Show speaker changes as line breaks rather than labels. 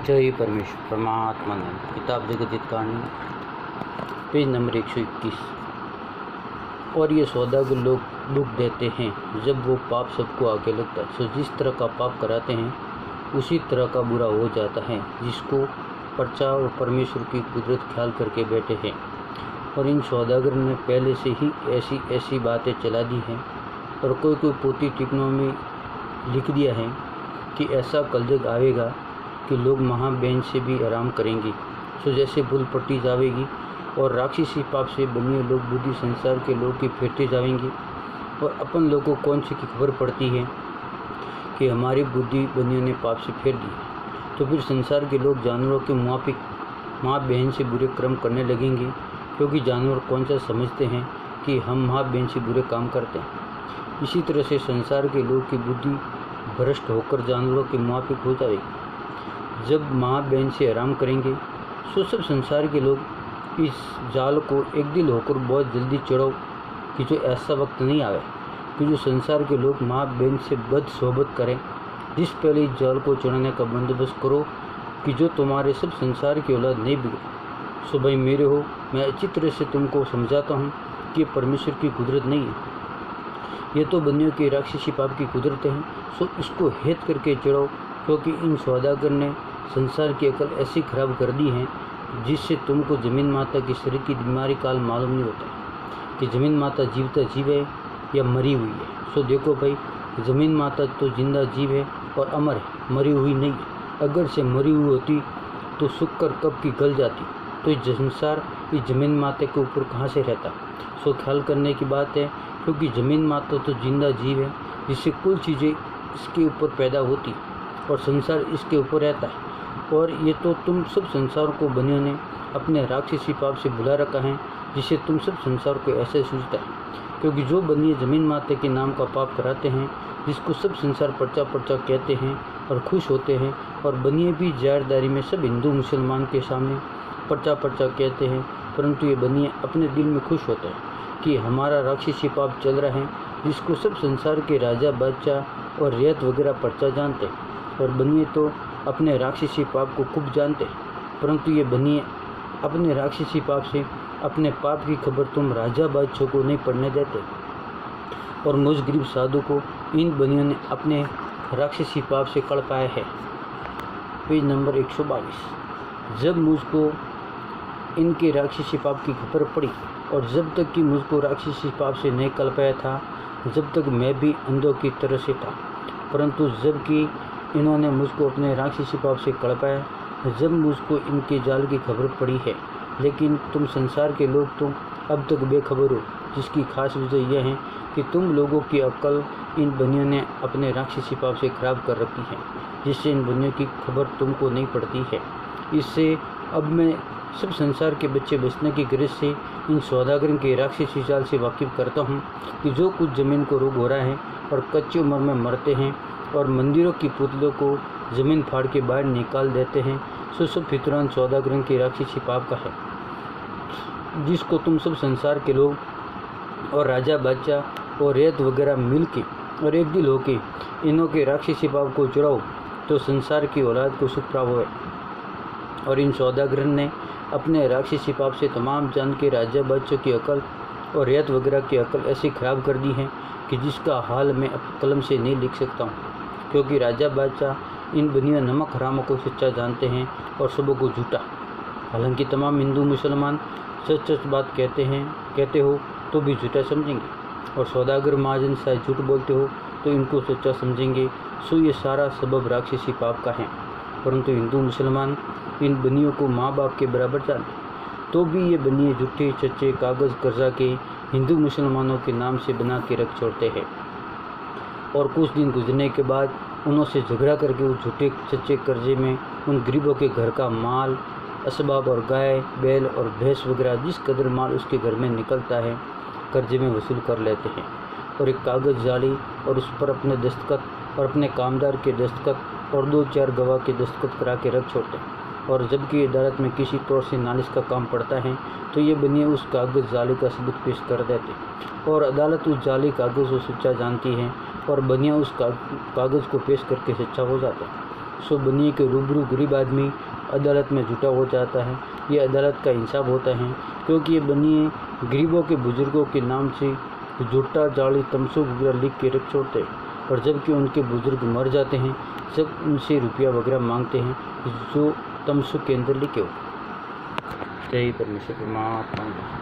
जय परमेश्वर परमात्मा ने किताब जगत कहानी पेज नंबर 121। और ये सौदागर लोग दुख देते हैं जब वो पाप सबको आगे लगता है। सो जिस तरह का पाप कराते हैं उसी तरह का बुरा हो जाता है, जिसको पर्चा और परमेश्वर की कुदरत ख्याल करके बैठे हैं। और इन सौदागर ने पहले से ही ऐसी ऐसी बातें चला दी हैं और कोई कोई पोती टिप्पणों में लिख दिया है कि ऐसा कलयुग आएगा कि लोग महाबेन से भी आराम करेंगे। सो जैसे भूल पट्टी जाएगी और राक्षसी पाप से बने लोग बुद्धि संसार के लोग की फेरते जाएंगे। और अपन लोगों को कौन सी की खबर पड़ती है कि हमारी बुद्धि बनियों ने पाप से फेर दी, तो फिर संसार के लोग जानवरों के मुआफिक माँ बहन से बुरे कर्म करने लगेंगे, क्योंकि जानवर कौन सा समझते हैं कि हम माँ बहन से बुरे काम करते हैं। इसी तरह से संसार के लोग की बुद्धि भ्रष्ट होकर जानवरों के मुआफिक हो जाएगी। जब माँ बहन से आराम करेंगे तो सब संसार के लोग इस जाल को एक दिल होकर बहुत जल्दी चढ़ो कि जो ऐसा वक्त नहीं आवे कि जो संसार के लोग माँ बहन से बद सोहबत करें। जिस पहले इस जाल को चढ़ाने का बंदोबस्त करो कि जो तुम्हारे सब संसार की औलाद नहीं बिगड़े। सो भाई मेरे हो, मैं अच्छी तरह से तुमको समझाता हूँ कि परमेश्वर की कुदरत नहीं है, ये तो बंदियों की राक्षसी पाप की कुदरत है। सो इसको हेत करके चढ़ो, क्योंकि इन सौदागर ने संसार की अकल ऐसी खराब कर दी है जिससे तुमको जमीन माता की शरीर की बीमारी काल मालूम नहीं होता कि जमीन माता जीवता जीव है या मरी हुई है। सो देखो भाई, जमीन माता तो जिंदा जीव है और अमर है, मरी हुई नहीं है। अगर से मरी हुई होती तो शुक्र कब की गल जाती, तो इस संसार इस जमीन माता के ऊपर कहाँ से रहता। सो ख्याल करने की बात है, क्योंकि जमीन माता तो जिंदा जीव है जिससे कुल चीज़ें इसके ऊपर पैदा होती और संसार इसके ऊपर रहता है। और ये तो तुम सब संसार को बनियों ने अपने राक्षसी पाप से बुला रखा है, जिससे तुम सब संसार को ऐसे सूझता है। क्योंकि जो बनिए जमीन माता के नाम का पाप कराते हैं, जिसको सब संसार पर्चा पर्चा कहते हैं और खुश होते हैं, और बनिए भी जारदारी में सब हिंदू मुसलमान के सामने पर्चा पर्चा कहते हैं, परंतु ये बनिए अपने दिल में खुश होते हैं कि हमारा राक्षसी पाप चल रहा है, जिसको सब संसार के राजा बादशाह और रेत वगैरह पर्चा जानते हैं। और बनिए तो अपने राक्षसी पाप को खूब जानते हैं, परंतु ये बनिए अपने राक्षसी पाप से अपने पाप की खबर तुम राजा बादशाह को नहीं पढ़ने देते। और मुझ गरीब साधु को इन बनियों ने अपने राक्षसी पाप से कड़ पाया है। Page number 122। जब मुझको इनके राक्षसी पाप की खबर पड़ी और जब तक कि मुझको राक्षसी पाप से नहीं कल पाया था, जब तक मैं भी अंधों की तरह से था। परंतु जब कि इन्होंने मुझको अपने राक्षसी पाप से कड़ पाया, जब मुझको इनके जाल की खबर पड़ी है, लेकिन तुम संसार के लोग तुम अब तक बेखबर हो, जिसकी खास वजह यह है कि तुम लोगों की अक्ल इन बनियों ने अपने राक्षसी पाप से खराब कर रखी है, जिससे इन बनियों की खबर तुमको नहीं पड़ती है। इससे अब मैं सब संसार के बच्चे बचने की गरज से इन सौदागरों के राक्षसी जाल से वाकिफ़ करता हूँ कि जो कुछ ज़मीन को रोग हो रहा है और कच्ची उम्र में मरते हैं और मंदिरों की पुतलों को ज़मीन फाड़ के बाहर निकाल देते हैं, सो सब फितरान सौदागरों के राक्षसी पाप का है, जिसको तुम सब संसार के लोग और राजा बादशाह और रेत वगैरह मिल के और एक दिल होके इनों के राक्षसी पाप को चढ़ाओ, तो संसार की औलाद को सुख प्राप्त होए। और इन सौदागरों ने अपने राक्षसी पाप से तमाम जान के राजा बादशाह की अकल और रेत वगैरह की अकल ऐसी ख़राब कर दी है कि जिसका हाल मैं अपने कलम से नहीं लिख सकता हूँ। क्योंकि राजा बादशाह इन बनियों नमक हरामों को सच्चा जानते हैं और सबों को झूठा। हालांकि तमाम हिंदू मुसलमान सच सच बात कहते हो तो भी झूठा समझेंगे, और सौदागर महाजन शायद झूठ बोलते हो तो इनको सच्चा समझेंगे। सो ये सारा सबब राक्षसी पाप का है। परंतु हिंदू मुसलमान इन बनियों को माँ बाप के बराबर जानते, तो भी ये बनिए झूठे चच्चे कागज़ कर्जा के हिंदू मुसलमानों के नाम से बना के रख छोड़ते हैं। और कुछ दिन गुजरने के बाद उनसे झगड़ा करके उस झूठे सच्चे कर्जे में उन गरीबों के घर का माल असबाब और गाय बैल और भैंस वगैरह जिस कदर माल उसके घर में निकलता है कर्जे में वसूल कर लेते हैं, और एक कागज़ जाली और उस पर अपने दस्तखत और अपने कामदार के दस्तखत और 2-4 गवाह के दस्तखत करा के रख छोड़ते हैं। और जबकि अदालत में किसी तौर से नालिश का काम पड़ता है तो ये बनिए उस कागज़ जाली का सबूत पेश कर देते, और अदालत उस जाली कागज़ को सच्चा जानती है और बनिया उस कागज़ को पेश करके सच्चा हो जाता है। सो बनिए के रूबरू गरीब आदमी अदालत में जुटा हो जाता है। ये अदालत का इंसाफ होता है, क्योंकि ये बनिए गरीबों के बुजुर्गों के नाम से झूठा जाली तमसो वगैरह लिख के रख छोड़ते हैं, और जबकि उनके बुजुर्ग मर जाते हैं सब उनसे रुपया वगैरह मांगते हैं जो तमसो के अंदर लिखे हो। जय परमेश्वर परमात्मा।